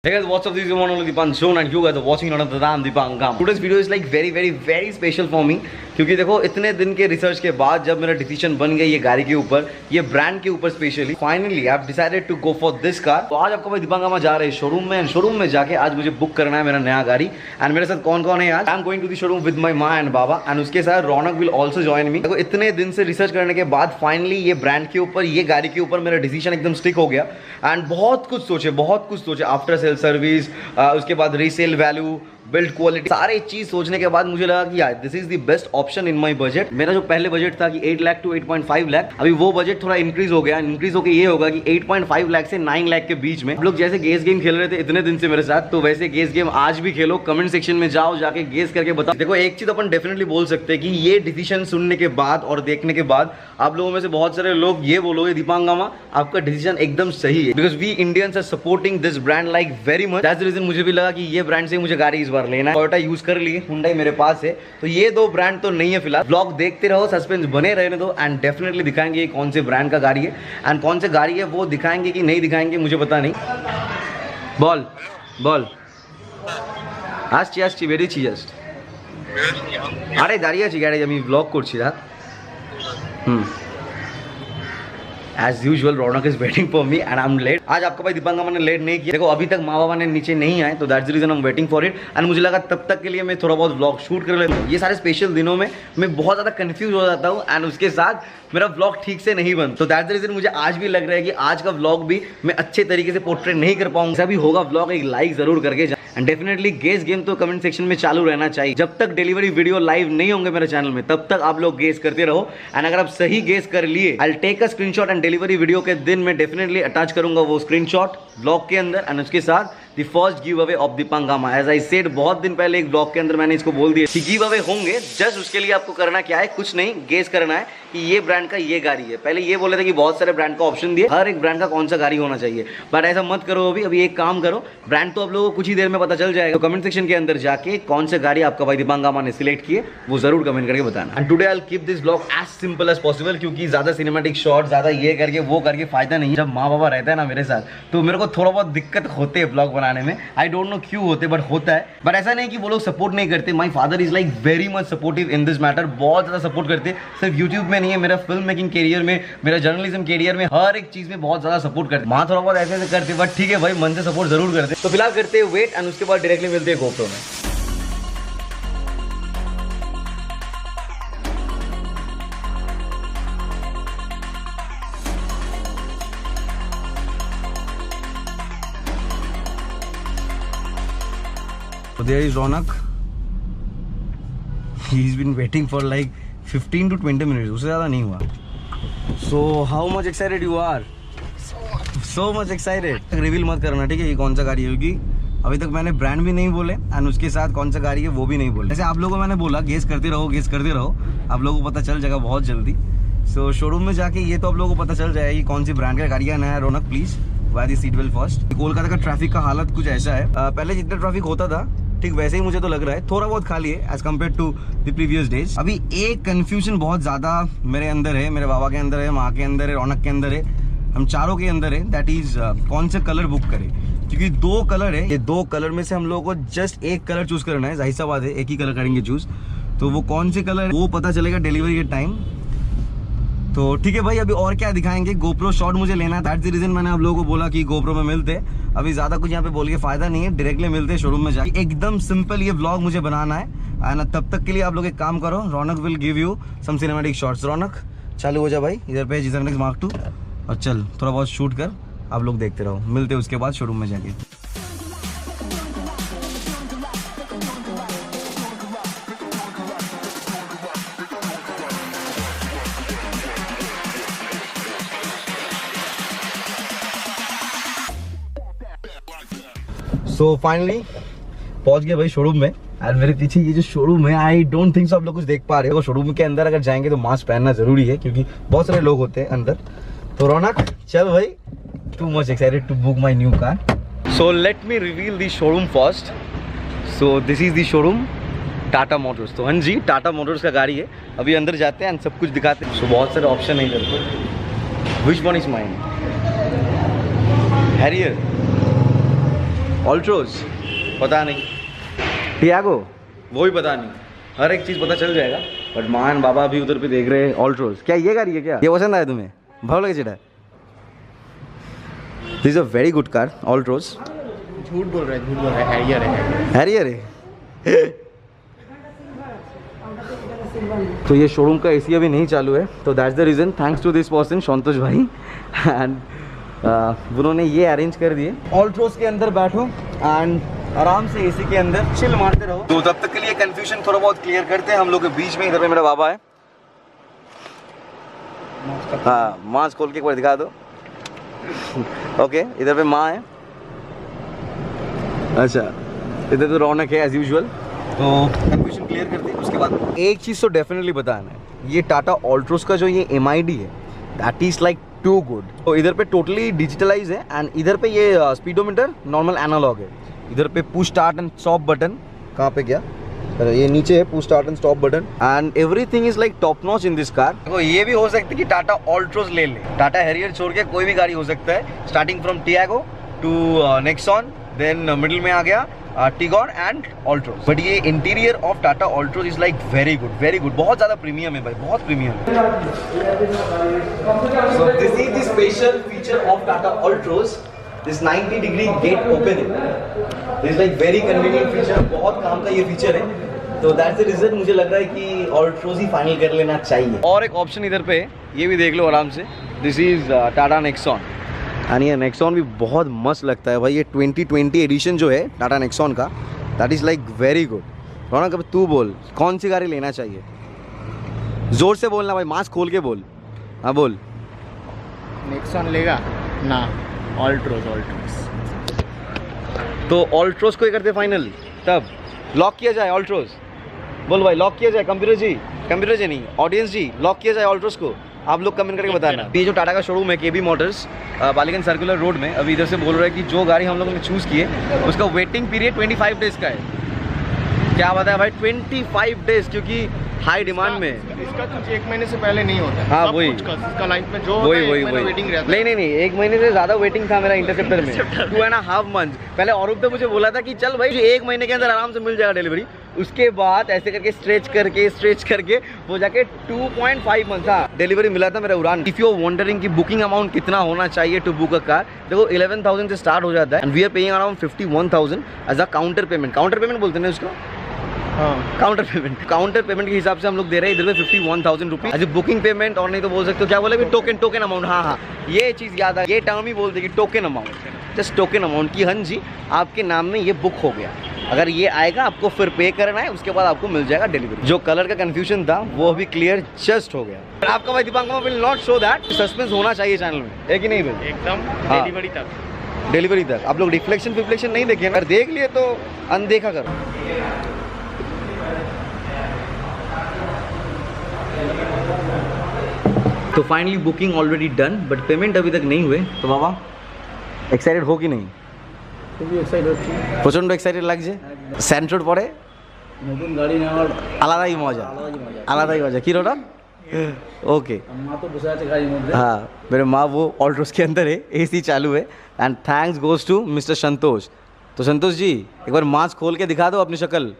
Hey guys, what's up? This is one only Dipanshu and you guys are watching another Ram Dipangam. Today's video is like very special for me क्योंकि देखो इतने दिन के research के बाद जब मेरा डिसीजन बन गया ये गाड़ी के ऊपर, ये ब्रांड के ऊपर specially, finally I have decided to go for this car. तो आज आपको भाई दीपांगामा जा रहे हैं शोरूम में, शोरूम में जाके आज मुझे बुक करना है मेरा नया गाड़ी। एंड मेरे साथ कौन कौन है आज? I am going to the showroom with my माँ एंड बाबा एंड उसके साथ Raunak will also join me. देखो इतने दिन से रिसर्च करने के बाद फाइनली ये ब्रांड के ऊपर, ये गाड़ी के ऊपर मेरा डिसीजन एकदम स्टिक हो गया। एंड बहुत कुछ सोचे आफ्टर सेल सर्विस, उसके बाद रीसेल वैल्यू, बिल्ड क्वालिटी, सारे चीज सोचने के बाद मुझे लगा कि यार this is the best option in my budget. मेरा जो पहले बजट था कि 8 लाख टू 8.5 लाख, अभी वो बजट थोड़ा इंक्रीज हो गया। इंक्रीज होकर ये होगा कि 8.5 लाख से 9 लाख के बीच में। आप लोग जैसे गेस गेम खेल रहे थे इतने दिन से मेरे साथ, तो वैसे गेस गेम आज भी खेलो। कमेंट सेक्शन में जाओ, जाके गेस करके बताओ। देखो एक चीज अपन डेफिनेटली बोल सकते हैं कि ये डिसीजन सुनने के बाद और देखने के बाद आप लोगों में से बहुत सारे लोग ये बोलोगे दीपांगामा आपका डिसीजन एकदम सही है, because we Indians are supporting this brand like very much. That's the reason मुझे भी लगा कि ये ब्रांड से मुझे गाड़ी इस बार लेना है। टोयोटा यूज कर लिए, हुंडई मेरे पास है, तो ये दो ब्रांड तो नहीं है फिलहाल। ब्लॉग देखते रहो, सस्पेंस बने रहने दो एंड डेफिनेटली दिखाएंगे कौन से ब्रांड का गाड़ी है एंड कौन से गाड़ी है वो दिखाएंगे कि नहीं दिखाएंगे मुझे पता नहीं। बॉल बॉल আসছি বেরিয়েছি জাস্ট। আরে দাঁড়িয়ে আছি গ্যারেজ, আমি ব্লগ করছি রাত। As usual, Raunak is waiting for me and I am late. आज आपका भाई दीपांगामा ने लेट नहीं किया। देखो अभी तक माँ बाबा ने नीचे नहीं आए, तो that's the reason I am waiting for it. And मुझे लगा तब तक के लिए मैं थोड़ा बहुत व्लॉग शूट कर लेता हूँ। ये सारे स्पेशल दिनों में मैं बहुत ज़्यादा कंफ्यूज हो जाता हूँ एंड उसके साथ मेरा व्लॉग ठीक से नहीं बनता। तो दैट्स द रीजन मुझे आज भी लग रहा है कि आज का व्लॉग भी मैं अच्छे तरीके से पोर्ट्रेट नहीं कर पाऊंगा। जैसा भी होगा व्लॉग एक लाइक जरूर करके एंड डेफिनेटली गेस गेम तो कमेंट सेक्शन में चालू रहना चाहिए। जब तक डिलीवरी वीडियो लाइव नहीं होंगे मेरे चैनल में तब तक आप लोग गेस करते रहो। एंड अगर आप सही गेस कर लिए, I will take a screenshot and delivery video के दिन मैं डेफिनेटली अटैच करूंगा वो स्क्रीनशॉट ब्लॉग के अंदर एंड उसके साथ the first give away of Dipangama. As I said, बहुत दिन पहले एक ब्लॉग के अंदर मैंने इसको बोल दिया कि गिव अवे होंगे। जस्ट उसके लिए आपको करना क्या है, कुछ नहीं, गेस करना है कि ये ब्रांड का ये गाड़ी है। पहले ये बोले थे कि बहुत सारे ब्रांड का ऑप्शन दिए, हर एक ब्रांड का कौन सा गाड़ी होना चाहिए, बट ऐसा मत करो। अभी एक काम करो, ब्रांड तो आप लोगों को कुछ ही देर में पता चल जाएगा। तो कमेंट सेक्शन के अंदर जाके कौन से गाड़ी आपका भाई दीपांगामा ने सिलेक्ट किए वो जरूर कमेंट करके बताना। And today I will keep this blog as simple as possible, क्योंकि ज्यादा सिनेमैटिक शॉट, ज्यादा ये करके वो करके फायदा नहीं। जब माँ बाबा रहता है ना मेरे साथ, तो मेरे को थोड़ा बहुत दिक्कत होते हैं ब्लॉग बनाने में। आई डोंट नो क्यों होते, बट होता है। बट ऐसा नहीं कि वो लोग सपोर्ट नहीं करते। My father is like very much supportive in this matter, बहुत ज्यादा सपोर्ट करते। सिर्फ यूट्यूब में नहीं है, मेरा फिल्म मेकिंग कैरियर में, मेरा जर्नलिज्म कैरियर में, हर एक चीज में बहुत ज्यादा सपोर्ट करते। माँ थोड़ा बहुत ऐसे करते, बट ठीक है भाई, मन से सपोर्ट जरूर करते। तो फिलहाल करते हैं वेट एंड उसके बाद डायरेक्टली मिलते हैं गोप्रो में। So there is Ronak. He's been waiting for like 15 to 20 minutes. उससे ज़्यादा नहीं हुआ. So how much excited you are? So much excited. Reveal मत करना, ठीक है, ये कौन सा गाड़ी होगी। अभी तक मैंने ब्रांड भी नहीं बोले एंड उसके साथ कौन सा गाड़ी है वो भी नहीं बोले। जैसे आप लोगों को मैंने बोला गेस करते रहो, आप लोगों को पता चल जाएगा बहुत जल्दी। सो शोरूम में जाके ये तो आप लोगों को पता चल जाएगी कौन सी ब्रांड का गाड़ी है नया। Raunak please why the seat belt first. Kolkata का ट्रैफिक का हालत कुछ ऐसा है, पहले जितना ट्रैफिक होता था ठीक वैसे ही मुझे तो लग रहा है, थोड़ा बहुत खाली है as compare to the previous days. अभी एक कंफ्यूजन बहुत ज्यादा मेरे अंदर है, मेरे बाबा के अंदर है, माँ के अंदर है, रौनक के अंदर है, हम चारों के अंदर है। दैट इज कौन से कलर बुक करें, क्योंकि दो कलर है। ये दो कलर में से हम लोगों को जस्ट एक कलर चूज करना है। जाहिर सा बात है एक ही कलर करेंगे चूज, तो वो कौन से कलर है वो पता चलेगा डिलीवरी के टाइम। तो ठीक है भाई, अभी और क्या दिखाएंगे। गोप्रो शॉट मुझे लेना है, दैट्स द रीजन मैंने आप लोगों को बोला कि गोप्रो में मिलते। अभी ज्यादा कुछ यहाँ पे बोल के फायदा नहीं है, डायरेक्टली मिलते शोरूम में जाके। एकदम सिंपल ये व्लॉग मुझे बनाना है एंड तब तक के लिए आप लोग एक काम करो, Raunak will give you some cinematic shots. Raunak चालू हो जा भाई, इधर पे जिसर मार्क 2 और चल थोड़ा बहुत शूट कर, आप लोग देखते रहो। मिलते उसके बाद शोरूम में जाके। तो फाइनली पहुंच गए भाई शोरूम में एंड मेरे पीछे ये जो शोरूम है, आई डोंट थिंक सो आप लोग कुछ देख पा रहे हो। शोरूम के अंदर अगर जाएंगे तो मास्क पहनना जरूरी है, क्योंकि बहुत सारे लोग होते हैं अंदर। तो रौनक चल भाई, too much excited to book my new car. So let me reveal the showroom first. So this is the showroom, Tata motors. तो हाँ जी, टाटा मोटर्स का गाड़ी है। अभी अंदर जाते हैं एंड सब कुछ दिखाते हैं। सो बहुत सारे ऑप्शन है इधर पे। Which one is mine? Harrier. Altroz पता नहीं, टियागो वो भी पता नहीं, हर एक चीज़ पता चल जाएगा। बट मान बाबा भी उधर पे देख रहे हैं ऑल्ट्रोज। क्या ये गाड़ी है क्या? ये पसंद आया तुम्हें? भाव लगे चिड़ा। This is a very good car Altroz. झूठ बोल रहा है, हैरियर है। हैरियर है। तो ये शोरूम का एसी अभी नहीं चालू है, तो that's the reason, thanks to this person Santosh भाई, एंड उन्होंने ये अरेंज कर दिए। ऑल्ट्रोज के अंदर बैठो एंड आराम से एसी के अंदर चिल मारते रहो। तो तब तक के लिए कंफ्यूजन थोड़ा बहुत क्लियर करते हैं हम लोग के बीच में। इधर पे मेरा बाबा है। हाँ, मास्क खोल के एक बार दिखा दो। ओके, इधर पे माँ है। अच्छा, इधर तो रौनक है एज यूजुअल। तो कंफ्यूजन क्लियर करते हैं। उसके बाद एक चीज़ तो डेफिनेटली बताना है, ये टाटा ऑल्ट्रोज का जो ये MID है, that is like too good. तो इधर पे टोटली डिजिटलाइज है एंड इधर पे ये स्पीडोमीटर नॉर्मल एनालॉग है। इधर पे push start and stop button, कहाँ पे क्या, ये नीचे है push start and stop button, and everything is like top notch in this car. तो ये भी हो सकता है कि टाटा ऑल्ट्रोज ले ले, टाटा हैरियर छोड़ के कोई भी गाड़ी हो सकता है, starting from Tiago to Nexon, then middle में आ गया टिगोर एंड ऑल्ट्रोज। बट ये interior of Tata Altroz is like very good, very good. बहुत ज़्यादा प्रीमियम है भाई, बहुत प्रीमियम है। So this is the special feature of Tata Altroz, this 90 degree gate opening. This like very convenient feature, बहुत काम का ये फीचर है। तो दैट्स द रीजन मुझे लग रहा है कि ऑल्ट्रोज ही फाइनल कर लेना चाहिए। और एक ऑप्शन इधर पे, ये भी देख लो आराम से, this is Tata Nexon. And ये नेक्सॉन भी बहुत मस्त लगता है भाई। ये 2020 एडिशन जो है टाटा नेक्सॉन का, that is like very good. Raunak अब तू बोल, कौन सी गाड़ी लेना चाहिए? जोर से बोलना भाई, मास्क खोल के बोल। हाँ बोल। नेक्सॉन लेगा ना, ऑल्ट्रोज। तो ऑल्ट्रोज को ही करते फाइनल, तब लॉक किया जाए ऑल्ट्रोज। बोल भाई, लॉक किया जाए। कंप्यूटर जी नहीं, ऑडियंस जी, लॉक किया जाए ऑल्ट्रोज को। आप लोग कमेंट करके बताना। ये जो टाटा का शोरूम है KB Motors Ballygunge circular road में, अभी इधर से बोल रहा है कि जो गाड़ी हम लोगों ने चूज़ की है उसका वेटिंग पीरियड 25 डेज़ का है। क्या बताया भाई, 25 डेज़, क्योंकि हाई डिमांड में इसका कुछ 1 महीने से पहले नहीं होता है। हाँ वही, इसका लाइफ में जो वही वेटिंग रहता है। नहीं 1 महीने से ज़्यादा वेटिंग था मेरा इंटरसेप्टर में, 2.5 मंथ पहले। और तो मुझे बोला था कि चल भाई 1 महीने के अंदर आराम से मिल जाएगा डिलीवरी। उसके बाद ऐसे करके स्ट्रेच करके वो जाके 2.5 मंथ था, डिलीवरी मिला था मेरा उड़ान। इफ यू आर वंडरिंग कि बुकिंग अमाउंट कितना होना चाहिए टू बुक अ कार, देखो 11,000 से स्टार्ट हो जाता है and we are paying around 51,000 as a counter payment. Counter payment बोलते हैं उसको, काउंटर पेमेंट के हिसाब से हम लोग दे रहे हैं इधर पे 51,000 रुपीज एज बुकिंग पेमेंट। और नहीं तो बोल सकते हो क्या बोले भी, टोकन अमाउंट। हाँ, ये चीज़ याद है, ये टर्म ही बोलते कि token amount, just token amount की हाँ जी आपके नाम में ये बुक हो गया। अगर ये आएगा आपको फिर पे करना है, उसके बाद आपको मिल जाएगा डिलीवरी। जो कलर का कंफ्यूजन था वो भी क्लियर जस्ट हो गया। आपका भाई Dipangama will not show that, suspense होना चाहिए चैनल में, है कि नहीं भाई? एकदम डिलीवरी तक आप लोग रिफ्लेक्शन नहीं देखे, अगर देख लिए तो अनदेखा करो। तो finally booking already done, but payment अभी तक नहीं हुए। तो बाबा एक्साइटेड हो कि नहीं? প্রচন্ড এক্সাইটেড লাগছে। স্যান্ট্রোর পরে নতুন গাড়ি নেওয়ার আলাদাই মজা, আলাদাই মজা। কি রোটা? ओके, माँ तो बसा है गाड़ी में। हाँ, मेरे माँ वो ऑल्ट्रोज के अंदर है, AC चालू है। And thanks goes to mister Santosh. तो संतोष जी एक बार मास्क खोल के दिखा दो अपनी शक्ल,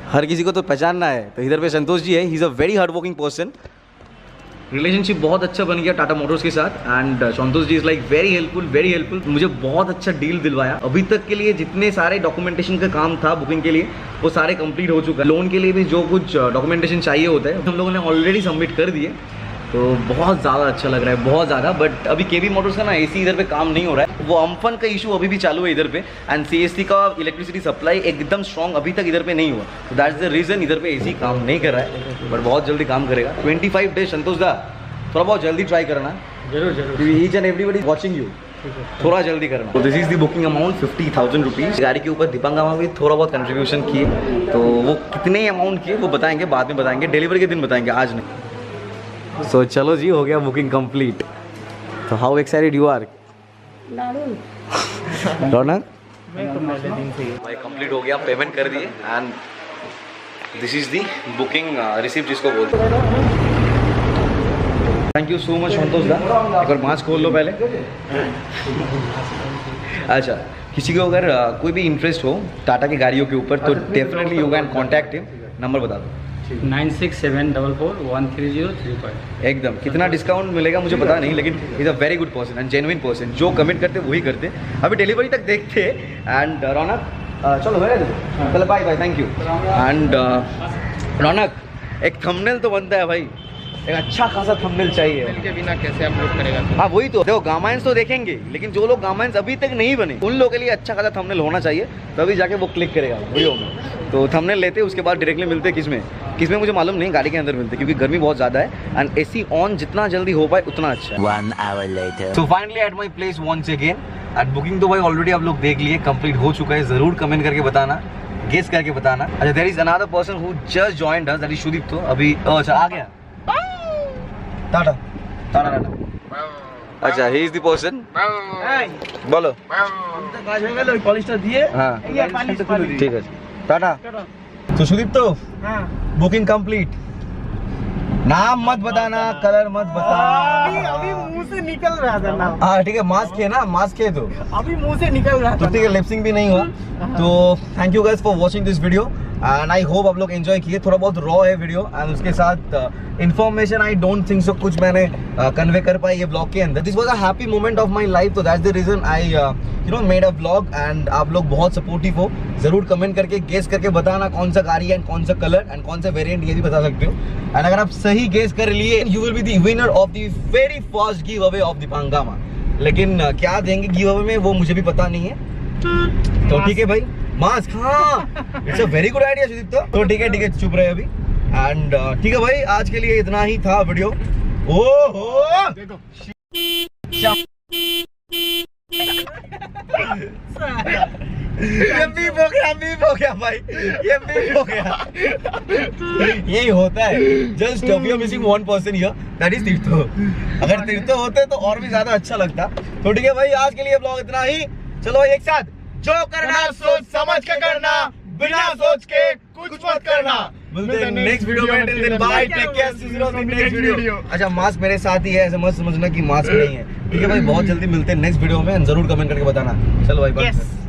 हर किसी को तो पहचानना है। तो इधर पे संतोष जी है, he is a very hard working person. Relationship बहुत अच्छा बन गया टाटा मोटर्स के साथ and Santosh ji is like very helpful. मुझे बहुत अच्छा डील दिलवाया। अभी तक के लिए जितने सारे डॉक्यूमेंटेशन का काम था बुकिंग के लिए वो सारे कंप्लीट हो चुका है। लोन के लिए भी जो कुछ डॉक्यूमेंटेशन चाहिए होता है हम लोगों ने ऑलरेडी सबमिट कर दिए। तो बहुत ज़्यादा अच्छा लग रहा है, बहुत ज़्यादा। बट अभी KB मोटर्स का ना AC इधर पे काम नहीं हो रहा है, वो अम्फन का इशू अभी भी चालू है इधर पे। एंड CST का इलेक्ट्रिसिटी सप्लाई एकदम स्ट्रॉन्ग अभी तक इधर पे नहीं हुआ। तो दैट्स द रीज़न इधर पे AC काम नहीं कर रहा है, बट बहुत जल्दी काम करेगा। 25 डेज संतोष दा, थोड़ा बहुत जल्दी ट्राई करना। जरूर each and everybody watching you, थोड़ा जल्दी करना। तो this is the booking amount 50,000 rupees. गाड़ी के ऊपर दीपांगमा भी थोड़ा बहुत कंट्रीब्यूशन किए, तो वो कितने अमाउंट किए वो बताएंगे, बाद में बताएंगे, डिलीवरी के दिन बताएंगे, आज नहीं। सो चलो जी, हो गया बुकिंग कंप्लीट। तो हाउ एक्साइटेड यू आर रौनक? भाई कंप्लीट हो गया, पेमेंट कर दिए and this is the booking receipt जिसको बोलते हैं। थैंक यू सो मच संतोष दा। एक बार मास्क खोल लो पहले। अच्छा, किसी को अगर कोई भी इंटरेस्ट हो टाटा की गाड़ियों के ऊपर तो definitely you can contact him. Number बता दो। 9674441335। एकदम कितना डिस्काउंट मिलेगा मुझे पता नहीं, लेकिन is a very good person and genuine person. जो कमेंट करते वही करते। अभी डिलीवरी तक देखते एंड रौनक चलो हो देखो, चलो bye bye, thank you. And Raunak एक थंबनेल तो बनता है भाई, एक अच्छा खासा थंबनेल चाहिए। के बिना कैसे अपलोड करेगा? हाँ वही तो देखो, गामाइंस तो देखेंगे लेकिन जो लोग गामाइंस अभी तक नहीं बने उन लोगों के लिए अच्छा खासा थंबनेल होना चाहिए, तभी जाके वो क्लिक करेगा वीडियो में। तो थंबनेल लेते उसके बाद डायरेक्टली मिलते किसमें मुझे मालूम नहीं, गाड़ी के अंदर मिलते क्योंकि गर्मी बहुत ज़्यादा है एंड AC ऑन जितना जल्दी हो पाए उतना अच्छा। 1 hour later. So finally at my place once again and booking तो भाई ऑलरेडी आप लोग देख लिए, कंप्लीट हो चुका है। जरूर कमेंट करके बताना, गेस करके बताना। अच्छा there is another person who just joined us, that is Sudip. तो अभी अच्छा आ गया टाटा टाटा टाटा। अच्छा ही इज द पर्सन, बोलो। पॉलिस्टर दिए हाँ ठीक है टाटा। तो सुदीप तो बुकिंग कंप्लीट। नाम मत बताना, कलर मत बताना। अभी मुंह से निकल रहा था ना। हाँ ठीक है, मास्क है ना, मास्क है तो अभी मुंह से निकल रहा तो ठीक है, लिपसिंग भी नहीं हुआ। तो thank you guys for watching this video and I hope आप लोग एंजॉय किए। थोड़ा बहुत रॉ है वीडियो एंड उसके साथ information I don't think so कुछ मैंने कन्वे कर पाई ये ब्लॉग के अंदर। This was a happy moment of my life, तो that's the reason I made a blog and आप लोग बहुत सपोर्टिव हो। जरूर कमेंट करके गेस करके बताना कौन सा गाड़ी है एंड कौन सा कलर एंड कौन सा वेरिएंट, ये भी बता सकते हो। एंड अगर आप सही गेस कर लिए you will be the winner of the very first give away of the हंगामा। लेकिन क्या देंगे गिव अवे में वो मुझे भी पता नहीं है। तो ठीक है भाई, मास्क, हाँ it's a very good idea Sudeep. तो ठीक है चुप रहे अभी एंड ठीक है भाई, आज के लिए इतना ही था वीडियो। ओहो देखो ये बीप हो गया भाई, ये बीप हो गया। यही होता है, just we are missing one person here, that is Tirtho. अगर तीर्थो होते तो और भी ज्यादा अच्छा लगता। तो ठीक है भाई, आज के लिए ब्लॉग इतना ही। चलो एक साथ, जो करना सोच समझ के करना, बिना सोच के कुछ मत करना। मिलते हैं नेक्स्ट वीडियो में, till then bye, take care, see you in next video. अच्छा मास्क मेरे साथ ही है, ऐसा मत समझना कि मास्क नहीं है। ठीक है भाई, बहुत जल्दी मिलते हैं नेक्स्ट वीडियो में, जरूर कमेंट करके बताना। चलो भाई बाय।